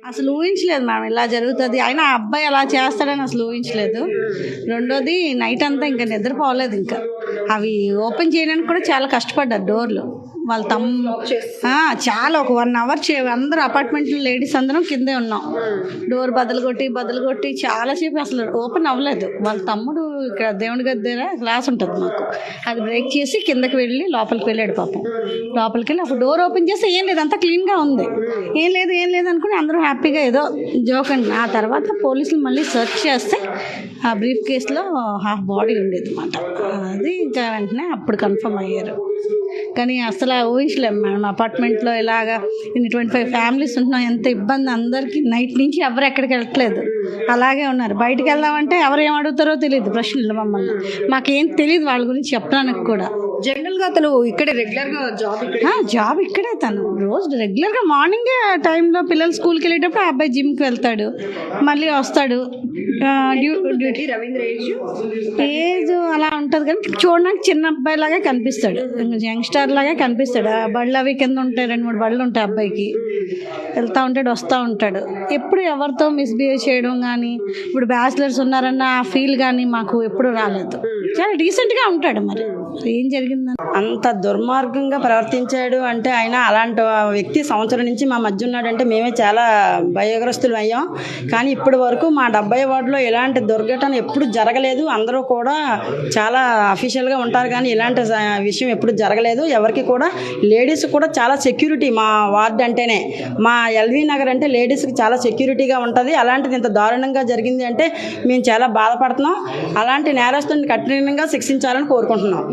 అసలు ఊహించలేదు మేడం ఇలా జరుగుతుంది. అయినా ఆ అబ్బాయి అలా చేస్తాడని అసలు ఊహించలేదు. రెండోది నైట్ అంతా ఇంకా నిద్రపోలేదు. ఇంకా అవి ఓపెన్ చేయడానికి కూడా చాలా కష్టపడ్డారు డోర్లు. వాళ్ళ చాలా ఒక 1 అవర్ అందరూ అపార్ట్మెంట్లో లేడీస్ అందరం కిందే ఉన్నాం. డోర్ బదులు కొట్టి చాలాసేపు అసలు ఓపెన్ అవ్వలేదు. వాళ్ళ తమ్ముడు ఇక్కడ దేవుడి గది దగ్గర గ్లాస్ ఉంటుంది మాకు, అది బ్రేక్ చేసి కిందకి వెళ్ళి లోపలికి వెళ్ళాడు పాపం. లోపలికి వెళ్ళి అప్పుడు డోర్ ఓపెన్ చేస్తే ఏం లేదు, అంతా క్లీన్గా ఉంది. ఏం లేదు అనుకుని అందరూ హ్యాపీగా ఏదో జోక్ అండి. ఆ తర్వాత పోలీసులు మళ్ళీ సెర్చ్ చేస్తే ఆ బ్రీఫ్ కేసులో హాఫ్ బాడీ ఉండేది అన్నమాట. అది ఇంకా వెంటనే అప్పుడు కన్ఫర్మ్ అయ్యారు. కానీ అసలు ఊహించలేము మేడం, అపార్ట్మెంట్లో ఇలాగా 25 ఫ్యామిలీస్ ఉంటున్నాం. ఎంత ఇబ్బంది అందరికీ. నైట్ నుంచి ఎవరు ఎక్కడికి వెళ్ళట్లేదు, అలాగే ఉన్నారు. బయటికి వెళ్దామంటే ఎవరు ఏం అడుగుతారో తెలియదు ప్రశ్నలు మమ్మల్ని. మాకేం తెలియదు వాళ్ళ గురించి చెప్పడానికి కూడా. జనరల్గా అతను ఇక్కడే రెగ్యులర్గా జాబ్ ఇక్కడే. తను రోజు రెగ్యులర్గా మార్నింగ్ టైంలో పిల్లలు స్కూల్కి వెళ్ళేటప్పుడు ఆ అబ్బాయి జిమ్కి వెళ్తాడు, మళ్ళీ వస్తాడు. రవీంద్ర ఏజ్ అలా ఉంటుంది కానీ చూడడానికి చిన్న అబ్బాయి లాగా కనిపిస్తాడు, యంగ్స్టర్ లాగా కనిపిస్తాడు. ఆ బళ్ళు అవి కింద ఉంటాయి, 2-3 బళ్ళు ఉంటాయి అబ్బాయికి. వెళ్తూ ఉంటాడు, వస్తూ ఉంటాడు. ఎప్పుడు ఎవరితో మిస్బిహేవ్ చేయడం కానీ, ఇప్పుడు బ్యాచిలర్స్ ఉన్నారన్న ఆ ఫీల్ కానీ మాకు ఎప్పుడు రాలేదు. చాలా డీసెంట్గా ఉంటాడు. మరి ఏం జరిగిందని అంత దుర్మార్గంగా ప్రవర్తించాడు అంటే, ఆయన అలాంటి వ్యక్తి సంవత్సరం నుంచి మా మధ్య ఉన్నాడంటే మేమే చాలా భయగ్రస్తులు అయ్యాం. కానీ ఇప్పటి వరకు మా 70 వార్డులో ఇలాంటి దుర్ఘటన ఎప్పుడు జరగలేదు. అందరూ కూడా చాలా అఫీషియల్గా ఉంటారు కానీ ఇలాంటి విషయం ఎప్పుడు జరగలేదు. ఎవరికి కూడా లేడీస్ కూడా చాలా సెక్యూరిటీ మా వార్డు అంటేనే. మా ఎల్వి నగర్ అంటే లేడీస్కి చాలా సెక్యూరిటీగా ఉంటుంది. అలాంటిది ఇంత దారుణంగా జరిగింది అంటే మేము చాలా బాధపడుతున్నాం. అలాంటి నేరస్తుని కఠినంగా శిక్షించాలని కోరుకుంటున్నాం.